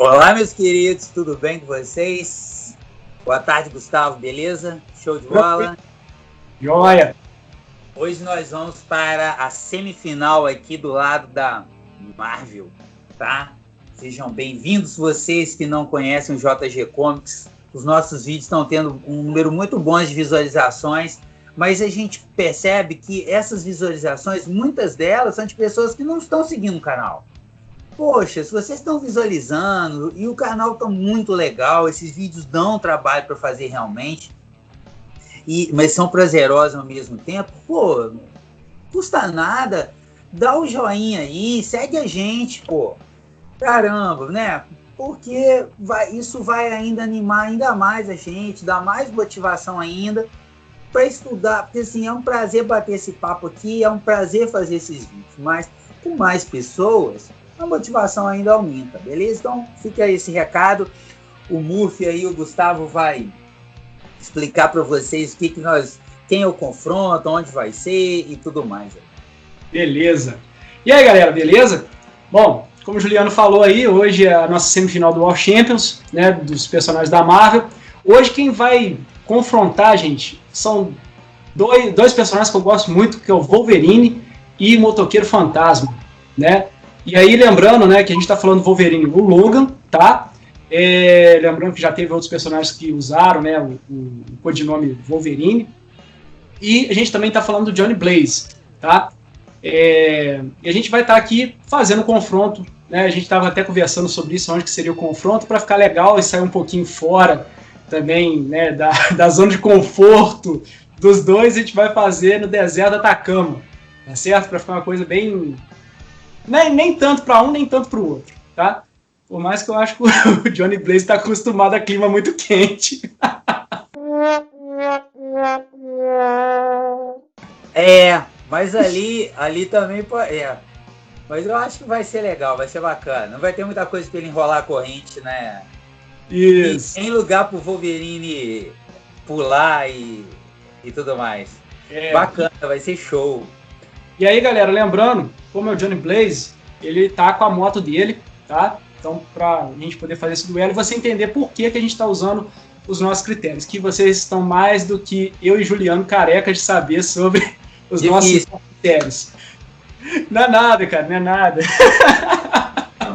Olá, meus queridos, tudo bem com vocês? Boa tarde, Gustavo, beleza? Show de bola? Joia! Hoje nós vamos para a semifinal aqui do lado da Marvel, tá? Sejam bem-vindos vocês que não conhecem o JG Comics. Os nossos vídeos estão tendo um número muito bom de visualizações, mas a gente percebe que essas visualizações, muitas delas são de pessoas que não estão seguindo o canal. Poxa, se vocês estão visualizando e o canal está muito legal, esses vídeos dão trabalho para fazer realmente, mas são prazerosos ao mesmo tempo, pô, não custa nada, dá o joinha aí, segue a gente, pô, caramba, né? Porque isso vai ainda animar ainda mais a gente, dar mais motivação ainda para estudar, porque assim, é um prazer bater esse papo aqui, é um prazer fazer esses vídeos, mas com mais pessoas, a motivação ainda aumenta, beleza? Então fica aí esse recado, o Murphy aí, o Gustavo vai explicar para vocês quem é o confronto, onde vai ser e tudo mais. Beleza. E aí, galera, beleza? Bom, como o Juliano falou aí, hoje é a nossa semifinal do War Champions, né, dos personagens da Marvel. Hoje quem vai confrontar, gente, são dois personagens que eu gosto muito, que é o Wolverine e o Motoqueiro Fantasma, né? E aí, lembrando, né, que a gente tá falando do Wolverine, o Logan, tá? Lembrando que já teve outros personagens que usaram, né, o codinome Wolverine. E a gente também tá falando do Johnny Blaze, tá? E a gente vai estar aqui fazendo o confronto, né? A gente estava até conversando sobre isso, onde que seria o confronto, para ficar legal e sair um pouquinho fora também, né, da zona de conforto dos dois. A gente vai fazer no deserto do Atacama, tá certo? Para ficar uma coisa bem... Nem tanto para um, nem tanto para o outro, tá? Por mais que eu acho que o Johnny Blaze está acostumado a clima muito quente. Mas ali também mas eu acho que vai ser legal, vai ser bacana. Não vai ter muita coisa para ele enrolar a corrente, né? Isso. Em lugar pro Wolverine pular e tudo mais. Bacana, vai ser show. E aí, galera, lembrando, como é o Johnny Blaze, ele tá com a moto dele, tá? Então, pra gente poder fazer esse duelo e você entender por que a gente tá usando os nossos critérios, que vocês estão mais do que eu e Juliano carecas de saber sobre os nossos critérios. Não é nada, cara, não é nada.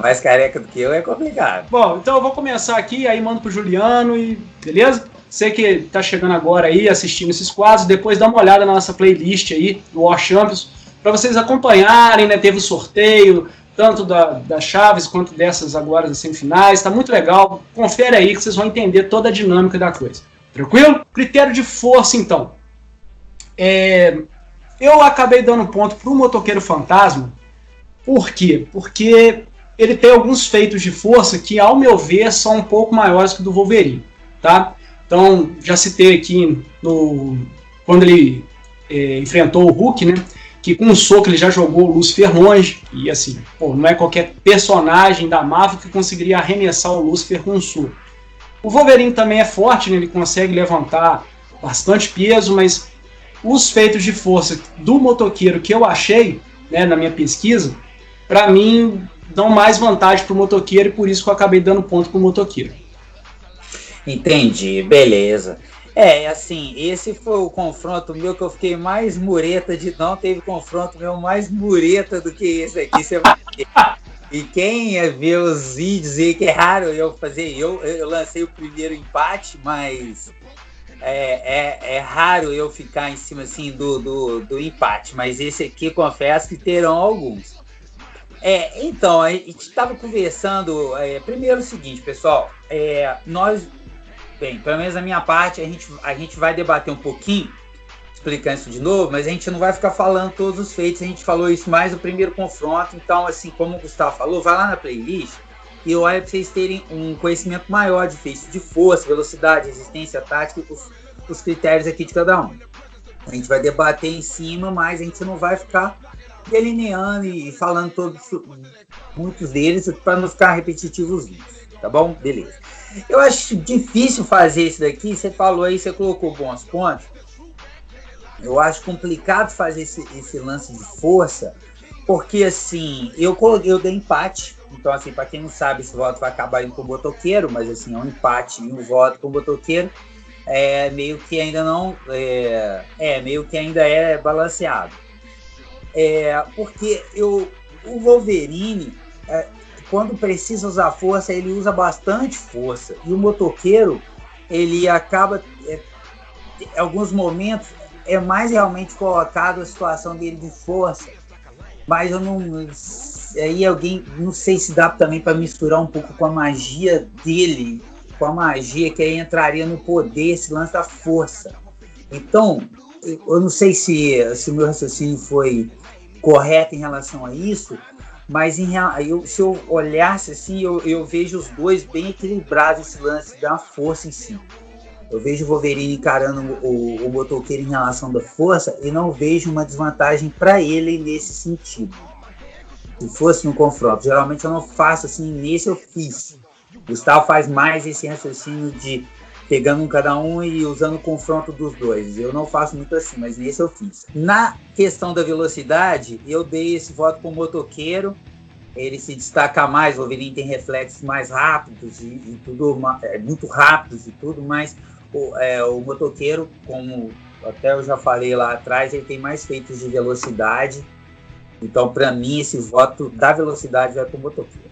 Mais careca do que eu é complicado. Bom, então eu vou começar aqui, aí mando pro Juliano e... Beleza? Você que tá chegando agora aí, assistindo esses quadros, depois dá uma olhada na nossa playlist aí, do War Champions, para vocês acompanharem, né? Teve o sorteio, tanto das chaves quanto dessas agora das semifinais, tá muito legal. Confere aí que vocês vão entender toda a dinâmica da coisa. Tranquilo? Critério de força, então. Eu acabei dando ponto pro Motoqueiro Fantasma. Por quê? Porque ele tem alguns feitos de força que, ao meu ver, são um pouco maiores que o do Wolverine, tá? Então, já citei aqui quando ele enfrentou o Hulk, né? Que com um soco ele já jogou o Lúcifer longe, e assim, não é qualquer personagem da Marvel que conseguiria arremessar o Lúcifer com um soco. O Wolverine também é forte, né? Ele consegue levantar bastante peso, mas os feitos de força do motoqueiro que eu achei, né, na minha pesquisa, para mim dão mais vantagem para o motoqueiro, e por isso que eu acabei dando ponto para o motoqueiro. Entendi, beleza. Assim, esse foi o confronto meu que eu fiquei mais mureta não teve confronto meu mais mureta do que esse aqui, você vai ver. E quem ver os vídeos aí, que é raro eu fazer, eu lancei o primeiro empate, mas é raro eu ficar em cima assim do empate, mas esse aqui confesso que terão alguns. Então, a gente estava conversando, primeiro o seguinte, pessoal, bem, pelo menos da minha parte, a gente vai debater um pouquinho, explicando isso de novo, mas a gente não vai ficar falando todos os feitos, a gente falou isso mais no primeiro confronto, então, assim, como o Gustavo falou, vai lá na playlist e olha para vocês terem um conhecimento maior de feitos de força, velocidade, resistência, tática, os critérios aqui de cada um. A gente vai debater em cima, mas a gente não vai ficar delineando e falando muitos deles para não ficar repetitivo os vídeos, tá bom? Beleza. Eu acho difícil fazer isso daqui, você falou aí, você colocou bons pontos. Eu acho complicado fazer esse lance de força, porque assim, eu dei empate, Então, assim, para quem não sabe, esse voto vai acabar indo pro motoqueiro, mas, assim, é um empate e um voto pro motoqueiro. Meio que ainda não... meio que ainda é balanceado. Porque o Wolverine, quando precisa usar força, ele usa bastante força. E o motoqueiro, ele acaba... em alguns momentos, é mais realmente colocado a situação dele de força. Mas eu não... Aí alguém... Não sei se dá também para misturar um pouco com a magia dele, com a magia que aí entraria no poder, esse lance da força. Então, eu não sei se o meu raciocínio foi correto em relação a isso, mas se eu olhasse assim, eu vejo os dois bem equilibrados, esse lance da força em si. Eu vejo o Wolverine encarando o motoqueiro em relação da força e não vejo uma desvantagem para ele nesse sentido. Se fosse no confronto, geralmente eu não faço assim, nesse eu fiz. Gustavo faz mais esse raciocínio de pegando um cada um e usando o confronto dos dois. Eu não faço muito assim, mas nesse eu fiz. Na questão da velocidade, eu dei esse voto para o motoqueiro. Ele se destaca mais, o Wolverine tem reflexos mais rápidos e tudo, muito rápidos e tudo, mas o motoqueiro, como até eu já falei lá atrás, ele tem mais feitos de velocidade. Então, para mim, esse voto da velocidade vai para o motoqueiro.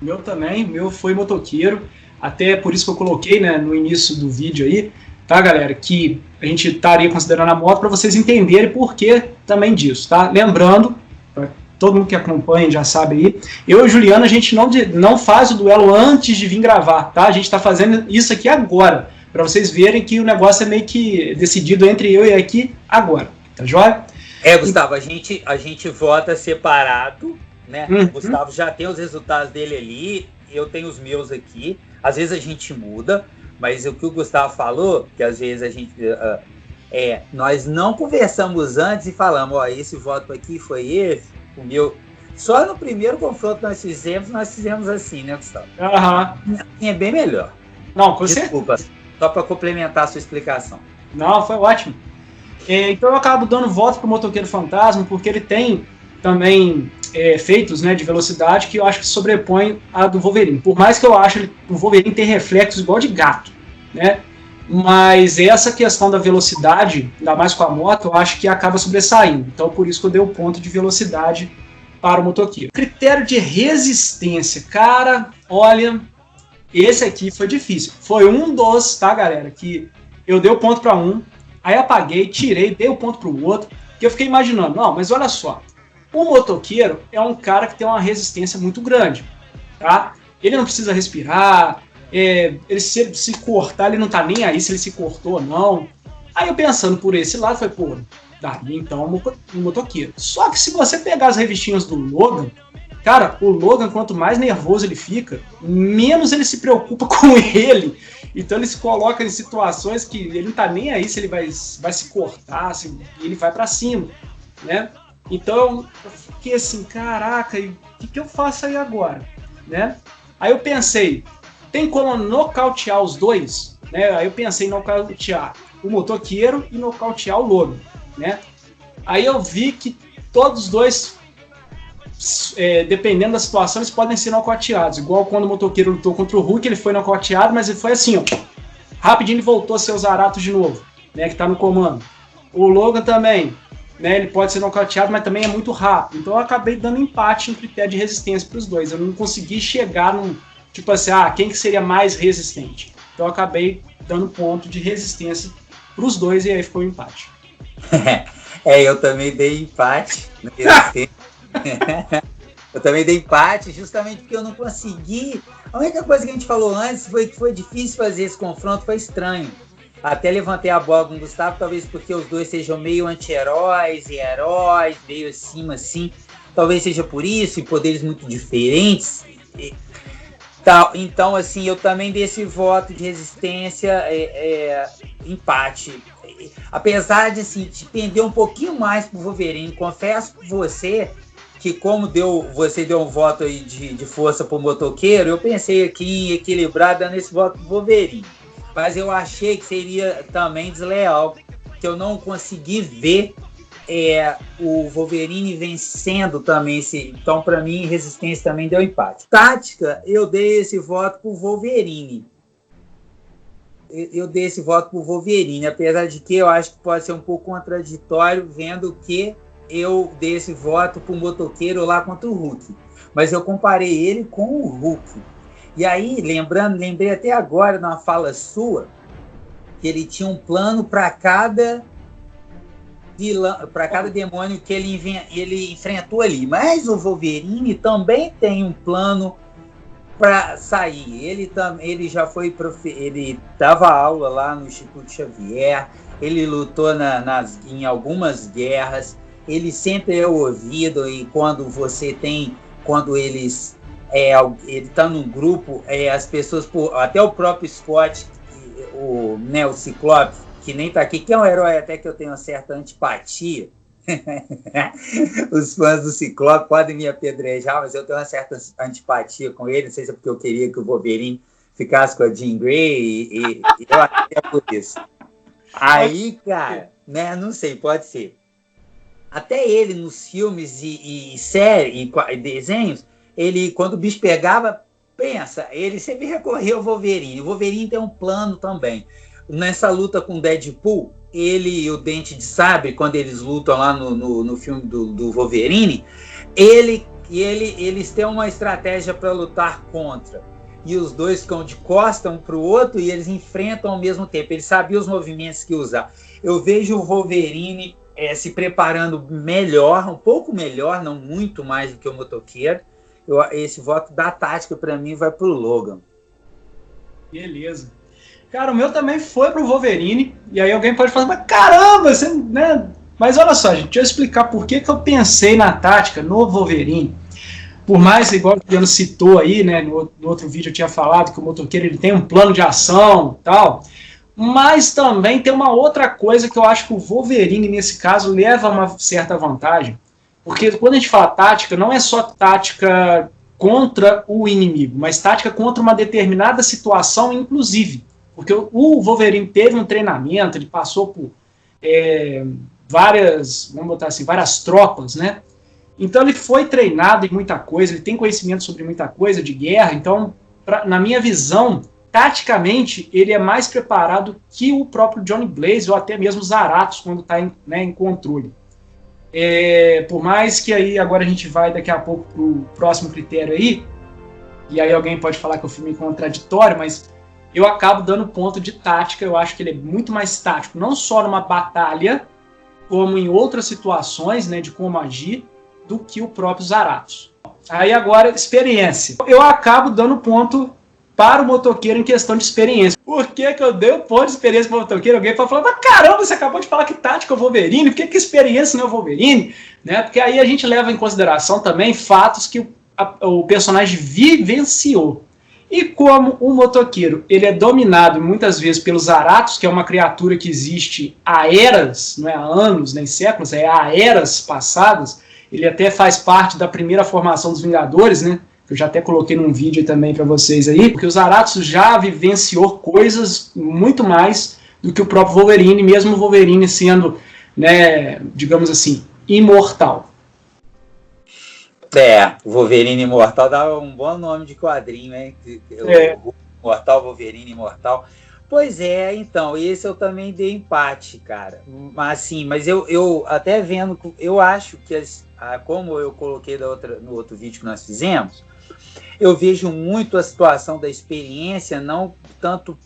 Meu também, meu foi motoqueiro, até por isso que eu coloquei, né, no início do vídeo aí, tá, galera, que a gente estaria considerando a moto para vocês entenderem por que também disso, tá? Lembrando, todo mundo que acompanha já sabe aí, eu e o Juliano, a gente não faz o duelo antes de vir gravar, tá? A gente está fazendo isso aqui agora, para vocês verem que o negócio é meio que decidido entre eu e aqui agora, tá joia? Gustavo, a gente vota separado, né? Uhum. O Gustavo já tem os resultados dele ali, eu tenho os meus aqui. Às vezes a gente muda, mas o que o Gustavo falou, que às vezes a gente... nós não conversamos antes e falamos, esse voto aqui foi esse, o meu... Só no primeiro confronto nós fizemos assim, né, Gustavo? Uhum. É bem melhor. Não, com Desculpa, só para complementar a sua explicação. Não, foi ótimo. Então eu acabo dando voto pro Motoqueiro Fantasma, porque ele tem também efeitos, né, de velocidade que eu acho que sobrepõe a do Wolverine. Por mais que eu ache o Wolverine tem reflexos igual de gato, né? Mas essa questão da velocidade, ainda mais com a moto, eu acho que acaba sobressaindo. Então por isso que eu dei o ponto de velocidade para o motoqueiro. Critério de resistência. Cara, olha, esse aqui foi difícil. Foi um dos, tá, galera, que eu dei o ponto para um, aí apaguei, tirei, dei o ponto para o outro, que eu fiquei imaginando, não, mas olha só, o motoqueiro é um cara que tem uma resistência muito grande, tá? Ele não precisa respirar, ele se cortar, ele não tá nem aí se ele se cortou ou não. Aí eu pensando por esse lado, falei, pô, daria então um motoqueiro. Só que se você pegar as revistinhas do Logan, cara, o Logan, quanto mais nervoso ele fica, menos ele se preocupa com ele. Então ele se coloca em situações que ele não tá nem aí se ele vai se cortar, se ele vai para cima, né? Então eu fiquei assim, caraca, e o que eu faço aí agora, né? Aí eu pensei, tem como nocautear os dois, né? Aí eu pensei em nocautear o motoqueiro e nocautear o Logan, né? Aí eu vi que todos os dois, dependendo da situação, eles podem ser nocauteados. Igual quando o motoqueiro lutou contra o Hulk, ele foi nocauteado, mas ele foi assim, ó, rapidinho ele voltou a ser o Zarato de novo, né, que tá no comando. O Logan também, né, ele pode ser nocauteado, mas também é muito rápido. Então eu acabei dando empate em critério de resistência para os dois. Eu não consegui chegar num, tipo assim, quem que seria mais resistente? Então eu acabei dando ponto de resistência para os dois e aí ficou um empate. Eu também dei empate na resistência. Eu também dei empate justamente porque eu não consegui. A única coisa que a gente falou antes foi que foi difícil fazer esse confronto, foi estranho. Até levantei a bola com o Gustavo, talvez porque os dois sejam meio anti-heróis e heróis, meio acima assim. Talvez seja por isso, e poderes muito diferentes. Então, assim, eu também dei esse voto de resistência, empate. Apesar de, assim, de pender um pouquinho mais pro Wolverine, confesso pra você que como você deu um voto aí de força pro motoqueiro, eu pensei aqui em equilibrar dando esse voto pro Wolverine. Mas eu achei que seria também desleal, que eu não consegui ver o Wolverine vencendo também. Então, para mim, Resistência também deu empate. Tática, eu dei esse voto pro Wolverine. Apesar de que eu acho que pode ser um pouco contraditório, vendo que eu dei esse voto pro motoqueiro lá contra o Hulk. Mas eu comparei ele com o Hulk. E aí, lembrei até agora, numa fala sua, que ele tinha um plano para cada demônio que ele enfrentou ali. Mas o Wolverine também tem um plano para sair. Ele já foi ele dava aula lá no Instituto Xavier, ele lutou em algumas guerras, ele sempre é ouvido, e quando ele está num grupo, as pessoas, até o próprio Scott, o Ciclope, que nem está aqui, que é um herói até que eu tenho uma certa antipatia. Os fãs do Ciclope podem me apedrejar, mas eu tenho uma certa antipatia com ele. Não sei se é porque eu queria que o Wolverine ficasse com a Jean Grey, e eu acho que é por isso. Aí, cara, né? Não sei, pode ser. Até ele, nos filmes e séries e desenhos, ele, quando o bicho pegava, ele sempre recorria ao Wolverine. O Wolverine tem um plano também. Nessa luta com o Deadpool, ele e o Dente de Sabre, quando eles lutam lá no filme do Wolverine, eles têm uma estratégia para lutar contra. E os dois ficam de costas um para o outro e eles enfrentam ao mesmo tempo. Eles sabiam os movimentos que usar. Eu vejo o Wolverine se preparando melhor, um pouco melhor, não muito mais do que o motoqueiro. Esse voto da tática, para mim, vai para o Logan. Beleza. Cara, o meu também foi pro Wolverine. E aí alguém pode falar, mas caramba, você, né? Mas olha só, gente, deixa eu explicar por que eu pensei na tática no Wolverine. Por mais, igual o Juliano citou aí, né? No outro vídeo eu tinha falado que o motoqueiro ele tem um plano de ação e tal. Mas também tem uma outra coisa que eu acho que o Wolverine, nesse caso, leva uma certa vantagem. Porque quando a gente fala tática, não é só tática contra o inimigo, mas tática contra uma determinada situação, inclusive. Porque o Wolverine teve um treinamento, ele passou por várias tropas, né? Então ele foi treinado em muita coisa, ele tem conhecimento sobre muita coisa de guerra, então, na minha visão, taticamente, ele é mais preparado que o próprio Johnny Blaze ou até mesmo Zarathos quando está em controle. Por mais que aí agora a gente vai daqui a pouco para o próximo critério aí, e aí alguém pode falar que o filme é contraditório, mas eu acabo dando ponto de tática. Eu acho que ele é muito mais tático, não só numa batalha, como em outras situações, né, de como agir, do que o próprio Zarathos. Aí agora, experiência. Eu acabo dando ponto para o motoqueiro em questão de experiência. Por que eu dei o ponto de experiência para o motoqueiro? Alguém pode falar, mas caramba, você acabou de falar que tática é o Wolverine, por que experiência não é o Wolverine? Né? Porque aí a gente leva em consideração também fatos que o personagem vivenciou. E como o motoqueiro ele é dominado muitas vezes pelos Zarathos, que é uma criatura que existe há eras, não é há anos nem séculos, há eras passadas, ele até faz parte da primeira formação dos Vingadores, né? Que eu já até coloquei num vídeo também para vocês aí, porque o Zarathos já vivenciou coisas muito mais do que o próprio Wolverine, mesmo o Wolverine sendo, né, digamos assim, imortal. O Wolverine Imortal dá um bom nome de quadrinho, hein? O Imortal, Wolverine Imortal. Pois é, então, esse eu também dei empate, cara. Mas eu até vendo, eu acho que, como eu coloquei no outro vídeo que nós fizemos, eu vejo muito a situação da experiência, não tanto.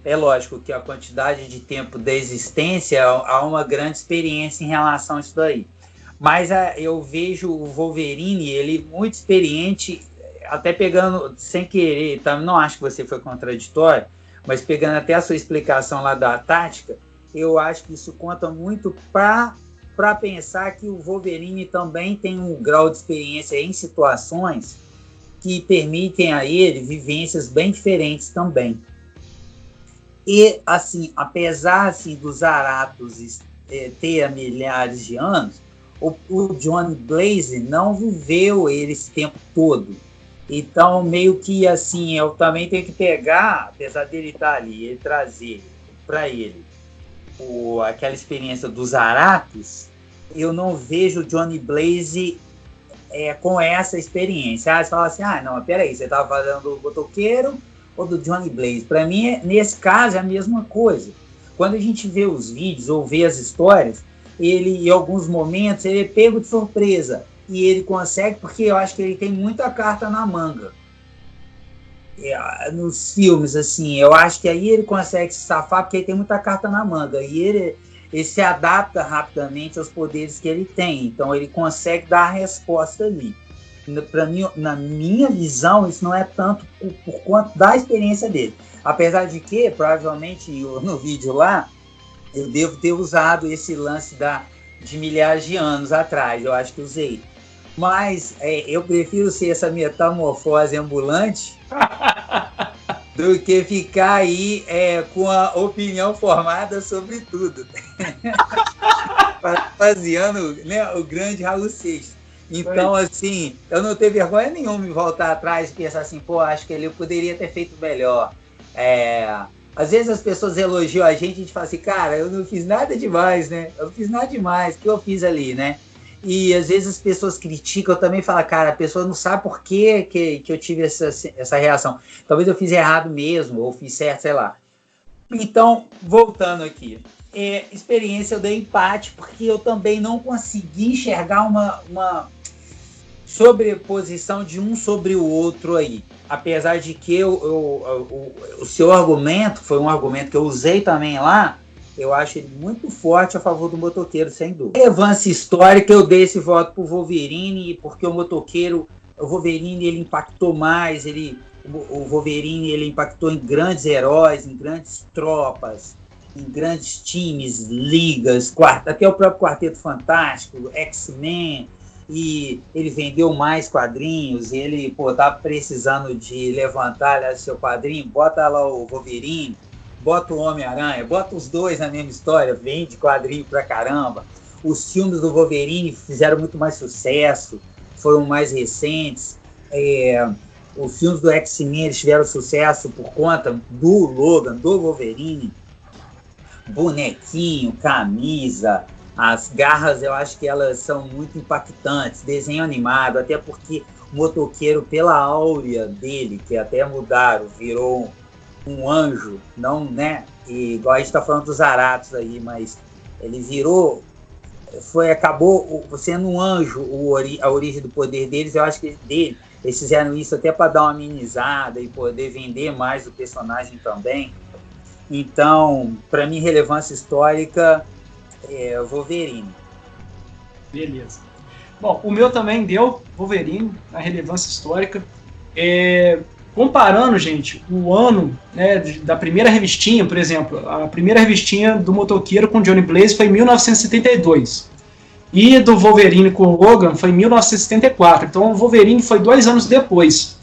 É lógico que a quantidade de tempo da existência, há uma grande experiência em relação a isso daí. Mas eu vejo o Wolverine, ele muito experiente, até pegando, sem querer, tá? Não acho que você foi contraditório, mas pegando até a sua explicação lá da tática, eu acho que isso conta muito para pensar que o Wolverine também tem um grau de experiência em situações que permitem a ele vivências bem diferentes também. E, assim, apesar assim, dos Zarathos ter há milhares de anos, o Johnny Blaze não viveu ele esse tempo todo. Então, meio que assim, eu também tenho que pegar, apesar dele estar ali, ele trazer para ele aquela experiência dos Zarathos, eu não vejo o Johnny Blaze com essa experiência. Você fala assim, não, mas peraí, você estava falando do motoqueiro ou do Johnny Blaze? Para mim, nesse caso, é a mesma coisa. Quando a gente vê os vídeos ou vê as histórias, ele, em alguns momentos, ele é pego de surpresa. E ele consegue, porque eu acho que ele tem muita carta na manga. Nos filmes, assim, eu acho que aí ele consegue se safar, porque ele tem muita carta na manga. E ele se adapta rapidamente aos poderes que ele tem. Então, ele consegue dar a resposta ali. Para mim, na minha visão, isso não é tanto por conta da experiência dele. Apesar de que, provavelmente, no vídeo lá, eu devo ter usado esse lance de milhares de anos atrás. Eu acho que usei. Mas eu prefiro ser essa metamorfose ambulante do que ficar aí com a opinião formada sobre tudo. Parafraseando, né, o grande Raul Seixas. Então, assim, eu não tenho vergonha nenhuma em voltar atrás e pensar assim, acho que ele poderia ter feito melhor. Às vezes as pessoas elogiam a gente fala assim, cara, eu não fiz nada demais, né? Eu não fiz nada demais, o que eu fiz ali, né? E às vezes as pessoas criticam, eu também falo, cara, a pessoa não sabe por que eu tive essa reação. Talvez eu fiz errado mesmo, ou fiz certo, sei lá. Então, voltando aqui. Experiência eu dei empate, porque eu também não consegui enxergar uma sobreposição de um sobre o outro aí. Apesar de que o seu argumento, foi um argumento que eu usei também lá, eu acho ele muito forte a favor do motoqueiro, sem dúvida. Relevância histórica, eu dei esse voto pro Wolverine, porque o Wolverine ele impactou mais, o Wolverine ele impactou em grandes heróis, em grandes tropas, em grandes times, ligas, até o próprio Quarteto Fantástico, X-Men, e ele vendeu mais quadrinhos, ele estava precisando de levantar seu quadrinho, bota lá o Wolverine, bota o Homem-Aranha, bota os dois na mesma história, vende quadrinho pra caramba. Os filmes do Wolverine fizeram muito mais sucesso, foram mais recentes. Os filmes do X-Men tiveram sucesso por conta do Logan, do Wolverine. Bonequinho, camisa, as garras eu acho que elas são muito impactantes, desenho animado, até porque o motoqueiro, pela áurea dele, que até mudaram, virou um anjo, não, né? E, igual a gente está falando dos Zaratos aí, mas ele virou, acabou sendo um anjo a origem do poder deles. Eu acho que eles fizeram isso até para dar uma amenizada e poder vender mais o personagem também. Então, para mim, relevância histórica Wolverine. Beleza. Bom, o meu também deu Wolverine, a relevância histórica. Comparando, gente, o ano, né, da primeira revistinha, por exemplo, a primeira revistinha do motoqueiro com Johnny Blaze foi em 1972. E do Wolverine com o Logan foi em 1974. Então o Wolverine foi 2 anos depois.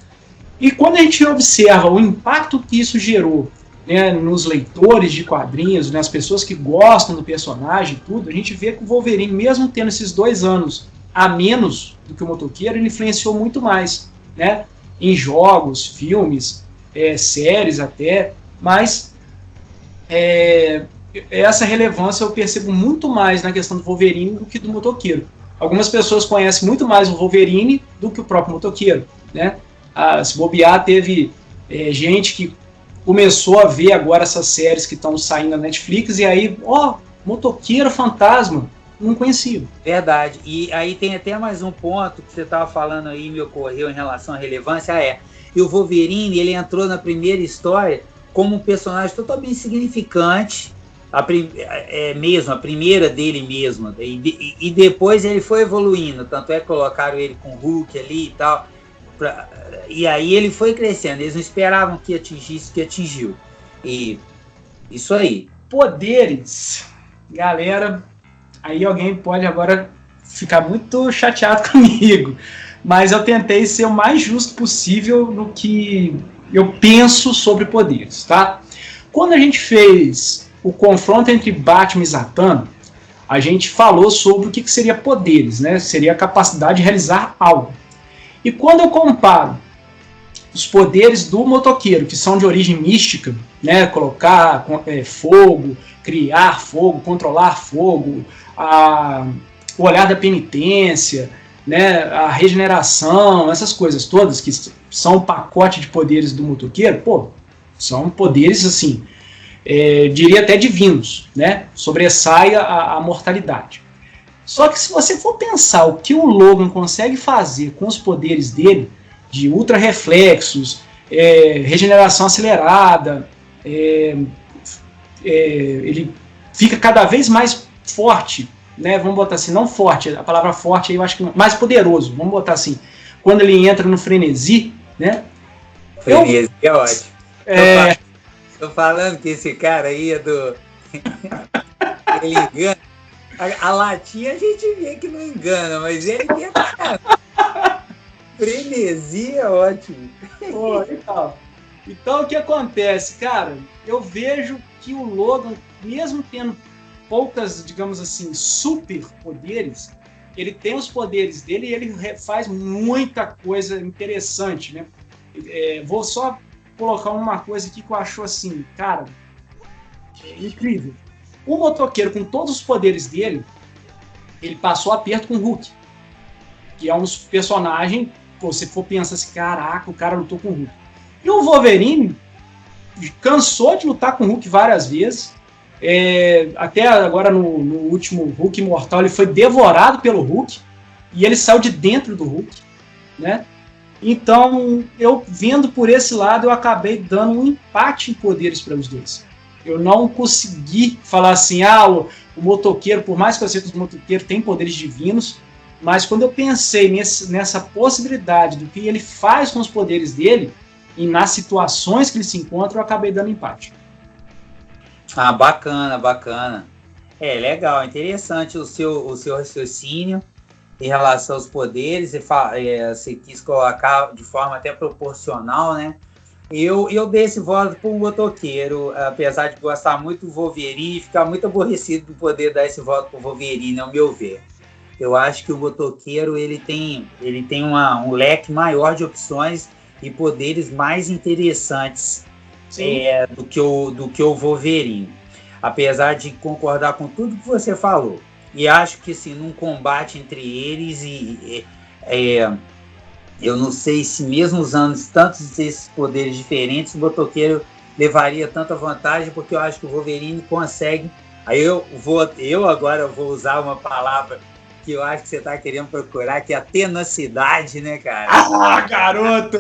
E quando a gente observa o impacto que isso gerou, né, nos leitores de quadrinhos, nas pessoas que gostam do personagem, tudo, a gente vê que o Wolverine, mesmo tendo esses 2 anos a menos do que o motoqueiro, ele influenciou muito mais, né? Em jogos, filmes, séries até, mas essa relevância eu percebo muito mais na questão do Wolverine do que do motoqueiro. Algumas pessoas conhecem muito mais o Wolverine do que o próprio motoqueiro, né? Se bobear, teve gente que começou a ver agora essas séries que estão saindo na Netflix e aí, motoqueiro fantasma, não conhecia. Verdade. E aí tem até mais um ponto que você estava falando aí, me ocorreu em relação à relevância, e o Wolverine, ele entrou na primeira história como um personagem totalmente insignificante, a primeira dele mesmo, e depois ele foi evoluindo, tanto é que colocaram ele com o Hulk ali e tal, e aí ele foi crescendo, eles não esperavam que atingisse o que atingiu. E isso aí. Poderes. Galera, aí alguém pode agora ficar muito chateado comigo, mas eu tentei ser o mais justo possível no que eu penso sobre poderes, tá? Quando a gente fez o confronto entre Batman e Zatanna, a gente falou sobre o que seria poderes, né? Seria a capacidade de realizar algo. E quando eu comparo os poderes do motoqueiro, que são de origem mística, né? Colocar fogo, criar fogo, controlar fogo, o olhar da penitência, né, a regeneração, essas coisas todas que são o pacote de poderes do motoqueiro, pô, são poderes, assim, diria até divinos, né, sobressai a mortalidade. Só que se você for pensar o que o Logan consegue fazer com os poderes dele, de ultra reflexos, regeneração acelerada, ele fica cada vez mais forte, né? Vamos botar assim, não forte, a palavra forte aí eu acho que mais poderoso, vamos botar assim, quando ele entra no frenesi, né? Frenesi é ótimo. Tô falando que esse cara aí é do... ele engana. A latinha a gente vê que não engana, mas ele tenta. Frenesi é ótimo. Pô, então o que acontece, cara? Eu vejo que o Logan, mesmo tendo poucas, digamos assim, super poderes, ele tem os poderes dele e ele faz muita coisa interessante, né? Vou só colocar uma coisa aqui que eu acho assim, cara, incrível. O motoqueiro, com todos os poderes dele, ele passou aperto com o Hulk, que é um dos personagens, você for pensar assim, caraca, o cara lutou com o Hulk. E o Wolverine cansou de lutar com o Hulk várias vezes, até agora no último Hulk Imortal ele foi devorado pelo Hulk, e ele saiu de dentro do Hulk, né? Então, eu vendo por esse lado, eu acabei dando um empate em poderes para os dois. Eu não consegui falar assim, o motoqueiro, por mais que eu sei que os motoqueiros têm poderes divinos, mas quando eu pensei nessa possibilidade do que ele faz com os poderes dele, e nas situações que ele se encontra, eu acabei dando empate. Bacana, bacana. Legal, interessante o seu raciocínio em relação aos poderes. Você quis colocar de forma até proporcional, né? Eu dei esse voto para o motoqueiro, apesar de gostar muito do Wolverine e ficar muito aborrecido de poder dar esse voto para o Wolverine, ao meu ver. Eu acho que o motoqueiro ele tem um leque maior de opções e poderes mais interessantes do que o Wolverine. Apesar de concordar com tudo que você falou. E acho que assim, num combate entre eles eu não sei se mesmo usando tantos desses poderes diferentes, o motoqueiro levaria tanta vantagem, porque eu acho que o Wolverine consegue. Aí eu agora vou usar uma palavra que eu acho que você está querendo procurar, que é a tenacidade, né, cara? Garoto!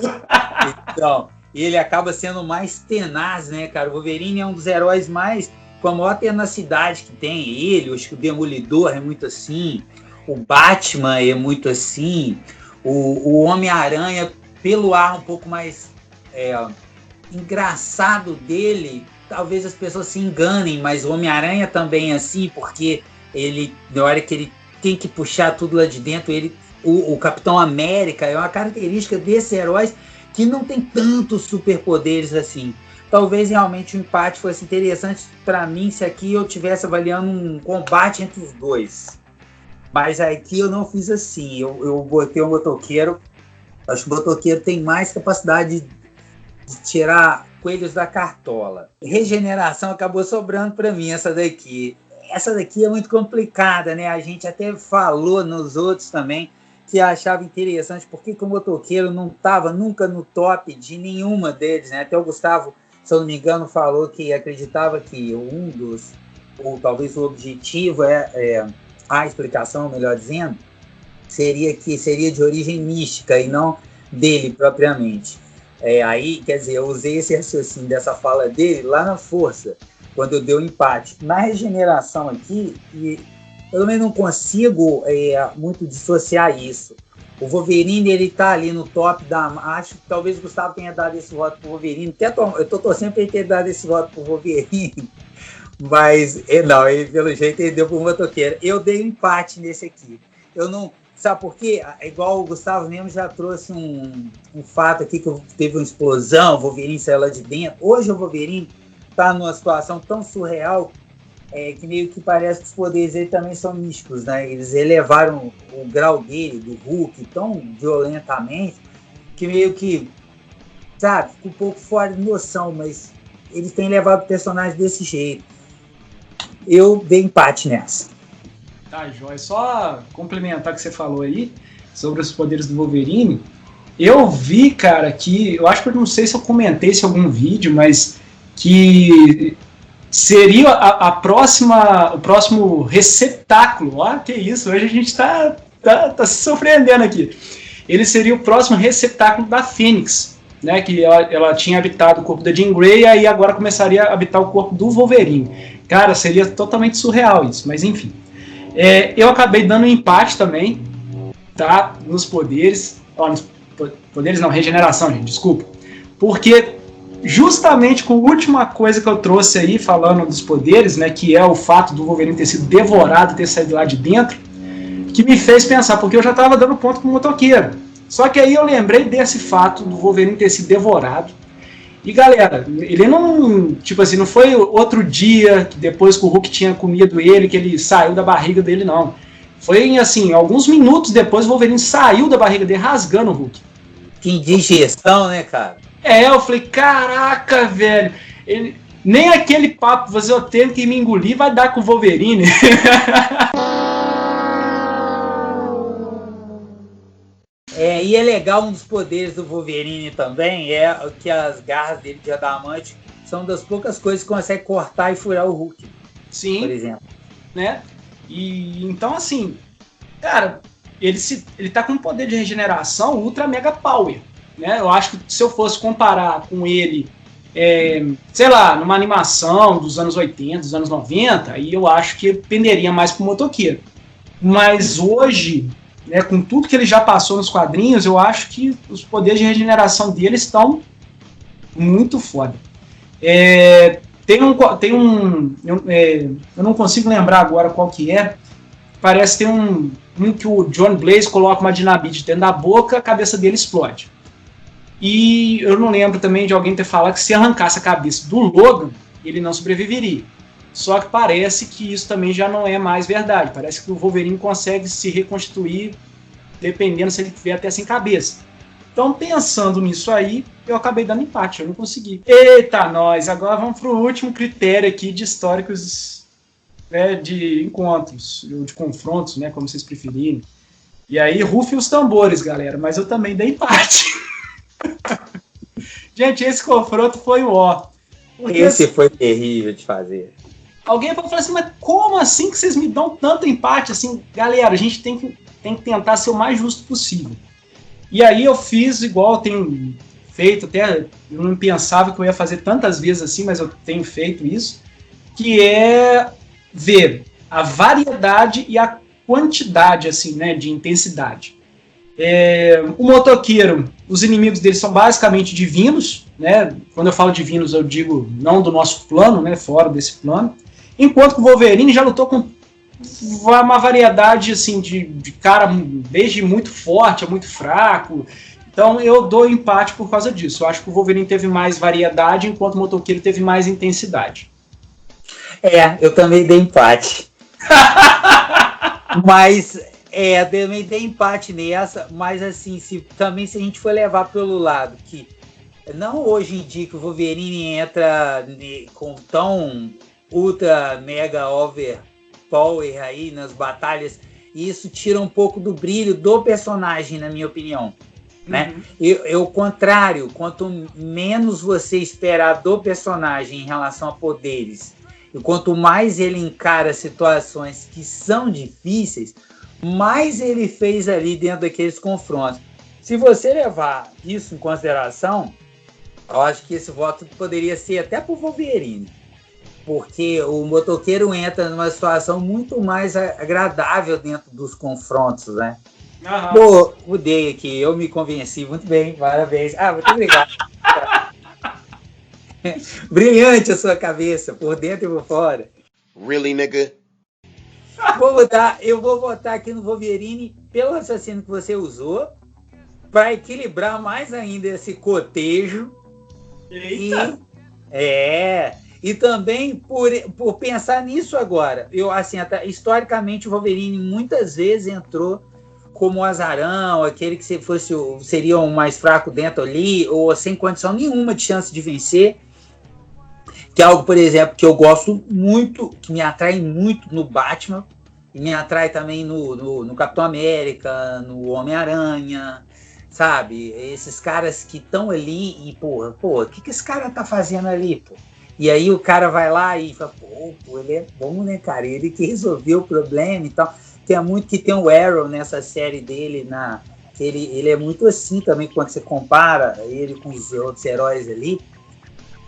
Então, ele acaba sendo mais tenaz, né, cara? O Wolverine é um dos heróis com a maior tenacidade que tem. Eu acho que o Demolidor é muito assim, o Batman é muito assim, o Homem-Aranha, pelo ar um pouco mais engraçado dele, talvez as pessoas se enganem, mas o Homem-Aranha também é assim, porque ele, na hora que ele tem que puxar tudo lá de dentro, o Capitão América é uma característica desses heróis que não tem tantos superpoderes assim. Talvez realmente o empate fosse interessante para mim se aqui eu estivesse avaliando um combate entre os dois. Mas aqui eu não fiz assim. Eu botei o motoqueiro. Acho que o motoqueiro tem mais capacidade de tirar coelhos da cartola. Regeneração acabou sobrando para mim essa daqui. Essa daqui é muito complicada, né? A gente até falou nos outros também que achava interessante porque o motoqueiro não estava nunca no top de nenhuma deles, né? Até o Gustavo, se eu não me engano, falou que acreditava que ou talvez o objetivo a explicação, melhor dizendo, seria de origem mística e não dele propriamente. Aí, quer dizer, eu usei esse raciocínio dessa fala dele lá na força, quando eu dei o empate. Na regeneração aqui, eu também não consigo muito dissociar isso. O Wolverine, ele tá ali no top acho que talvez o Gustavo tenha dado esse voto pro Wolverine. Eu tô torcendo para ele ter dado esse voto pro Wolverine. Mas, não, ele, pelo jeito, ele deu pro motoqueiro. Eu dei um empate nesse aqui. Eu não... Sabe por quê? Igual o Gustavo mesmo já trouxe um fato aqui, que teve uma explosão, o Wolverine saiu lá de dentro. Hoje o Wolverine tá numa situação tão surreal que meio que parece que os poderes dele também são místicos, né? Eles elevaram o grau dele, do Hulk, tão violentamente, que meio que, sabe, fica um pouco fora de noção, mas eles têm levado o personagem desse jeito. Eu dei empate nessa. Tá, Joia. Só complementar o que você falou aí sobre os poderes do Wolverine. Eu vi, cara, que... Eu acho que eu não sei se eu comentei isso em algum vídeo, mas que seria a próxima, o próximo receptáculo. Ó, que isso, hoje a gente tá se surpreendendo aqui. Ele seria o próximo receptáculo da Fênix, né? Que ela tinha habitado o corpo da Jean Grey e aí agora começaria a habitar o corpo do Wolverine. Cara, seria totalmente surreal isso, mas enfim. Eu acabei dando um empate também, tá? Nos poderes. Ó, nos poderes não, regeneração, gente, desculpa. Porque justamente com a última coisa que eu trouxe aí, falando dos poderes, né? Que é o fato do Wolverine ter sido devorado, ter saído lá de dentro, que me fez pensar, porque eu já estava dando ponto com o motoqueiro. Só que aí eu lembrei desse fato do Wolverine ter sido devorado. E galera, ele não, tipo assim, não foi outro dia, que depois que o Hulk tinha comido ele, que ele saiu da barriga dele, não. Foi assim, alguns minutos depois o Wolverine saiu da barriga dele, rasgando o Hulk. Que indigestão, né, cara? Eu falei, caraca, velho, nem aquele papo, você eu tenho que me engolir, vai dar com o Wolverine. E é legal, um dos poderes do Wolverine também é que as garras dele de adamante são das poucas coisas que consegue cortar e furar o Hulk. Sim. Por exemplo. Né? E então, assim, cara, ele tá com um poder de regeneração ultra mega power. Né? Eu acho que se eu fosse comparar com ele, sei lá, numa animação dos anos 80, dos anos 90, aí eu acho que penderia mais pro motoqueiro. Mas hoje, né, com tudo que ele já passou nos quadrinhos, eu acho que os poderes de regeneração dele estão muito foda. Eu não consigo lembrar agora qual que é. Parece que tem um que o John Blaze coloca uma dinamite dentro da boca, a cabeça dele explode. E eu não lembro também de alguém ter falado que se arrancasse a cabeça do Logan, ele não sobreviveria. Só que parece que isso também já não é mais verdade. Parece que o Wolverine consegue se reconstituir dependendo se ele tiver até sem cabeça. Então, pensando nisso aí, eu acabei dando empate, eu não consegui. Eita, nós! Agora vamos para o último critério aqui de históricos, né, de encontros, de confrontos, né, como vocês preferirem. E aí, rufem os tambores, galera, mas eu também dei empate. Gente, esse confronto foi o ó. Esse foi terrível de fazer. Alguém pode falar assim, mas como assim que vocês me dão tanto empate? Assim, galera, a gente tem que tentar ser o mais justo possível. E aí eu fiz igual eu tenho feito, até eu não pensava que eu ia fazer tantas vezes assim, mas eu tenho feito isso, que é ver a variedade e a quantidade assim, né, de intensidade. O motoqueiro, os inimigos dele são basicamente divinos, né? Quando eu falo divinos, eu digo não do nosso plano, né, fora desse plano. Enquanto que o Wolverine já lutou com uma variedade assim, de cara, desde muito forte a muito fraco. Então eu dou empate por causa disso. Eu acho que o Wolverine teve mais variedade, enquanto o motoqueiro teve mais intensidade. Eu também dei empate. Mas também dei empate nessa, mas assim, se a gente for levar pelo lado que não hoje em dia que o Wolverine entra com tão ultra mega overpower aí nas batalhas, e isso tira um pouco do brilho do personagem, na minha opinião. Né? O contrário, quanto menos você esperar do personagem em relação a poderes, e quanto mais ele encara situações que são difíceis, mais ele fez ali dentro daqueles confrontos. Se você levar isso em consideração, eu acho que esse voto poderia ser até pro Wolverine, porque o motoqueiro entra numa situação muito mais agradável dentro dos confrontos, né? Pô, mudei aqui, eu me convenci muito bem, parabéns. Muito obrigado. Brilhante a sua cabeça, por dentro e por fora. Really, nigga? Eu vou votar aqui no Wolverine pelo raciocínio que você usou, para equilibrar mais ainda esse cotejo. Eita! E também por pensar nisso agora. Historicamente, o Wolverine muitas vezes entrou como azarão, aquele que seria o mais fraco dentro ali, ou sem condição nenhuma de chance de vencer. Que é algo, por exemplo, que eu gosto muito, que me atrai muito no Batman, me atrai também no Capitão América, no Homem-Aranha, sabe? Esses caras que estão ali e, pô, o que esse cara tá fazendo ali, pô? E aí o cara vai lá e fala, pô, ele é bom, né, cara? Ele que resolveu o problema e tal. Tem o Arrow nessa série dele, ele é muito assim também, quando você compara ele com os outros heróis ali.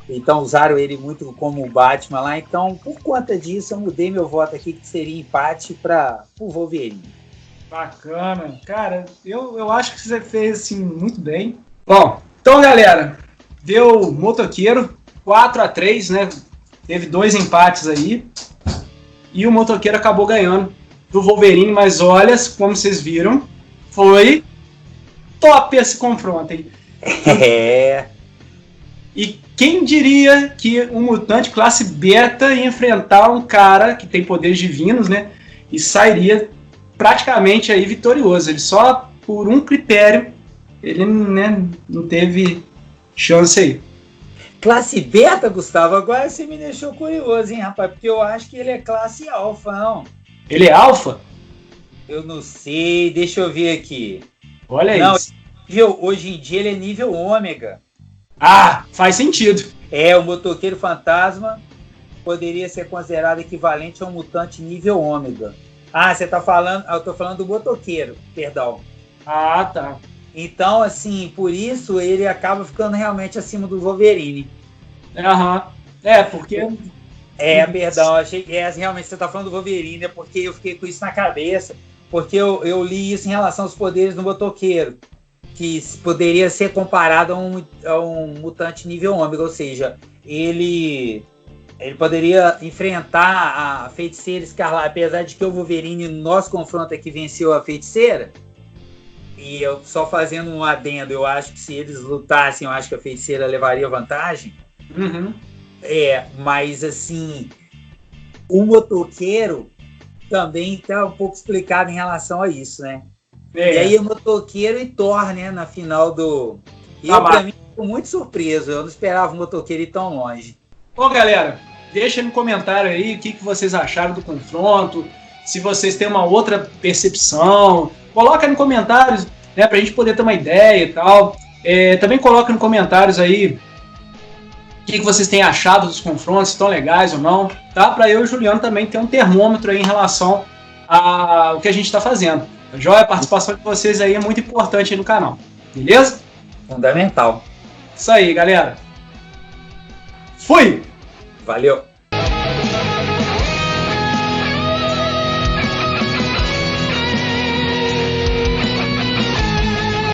Então usaram ele muito como o Batman lá. Então, por conta disso, eu mudei meu voto aqui, que seria empate para o Wolverine. Bacana. Cara, eu acho que você fez assim, muito bem. Bom, então, galera, deu motoqueiro 4-3, né? Teve 2 empates aí. E o motoqueiro acabou ganhando do Wolverine, mas olha, como vocês viram, foi top esse confronto, hein? É. E quem diria que um mutante classe beta ia enfrentar um cara que tem poderes divinos, né? E sairia praticamente aí vitorioso. Ele só por um critério, ele, né, não teve chance aí. Classe beta, Gustavo? Agora você me deixou curioso, hein, rapaz? Porque eu acho que ele é classe alfa, não? Ele é alfa? Eu não sei, deixa eu ver aqui. Olha não, isso. Hoje em dia ele é nível ômega. Ah, faz sentido. O motoqueiro fantasma poderia ser considerado equivalente a um mutante nível ômega. Ah, você tá falando... Eu tô falando do motoqueiro, perdão. Ah, tá. Então, assim, por isso ele acaba ficando realmente acima do Wolverine. Aham. Porque... Perdão, achei que realmente você tá falando do Wolverine, porque eu fiquei com isso na cabeça, porque eu li isso em relação aos poderes do motoqueiro, que poderia ser comparado a um mutante nível ômega, ou seja, ele poderia enfrentar a feiticeira Escarlate, apesar de que o Wolverine, no nosso confronto aqui, venceu a feiticeira. E eu só fazendo um adendo, eu acho que se eles lutassem, eu acho que a feiticeira levaria vantagem. Uhum. Mas assim, o motoqueiro também está um pouco explicado em relação a isso, né? E aí o motoqueiro e Thor, né, na final do... pra mim, fico muito surpreso, eu não esperava o motoqueiro ir tão longe. Bom, galera, deixa no comentário aí o que vocês acharam do confronto, se vocês têm uma outra percepção, coloca no comentários, né, pra gente poder ter uma ideia e tal. Também coloca no comentários aí o que vocês têm achado dos confrontos, se estão legais ou não, tá? Para eu e o Juliano também ter um termômetro aí em relação ao que a gente está fazendo. Joia, a participação de vocês aí é muito importante aí no canal, beleza? Fundamental. Isso aí, galera. Fui! Valeu!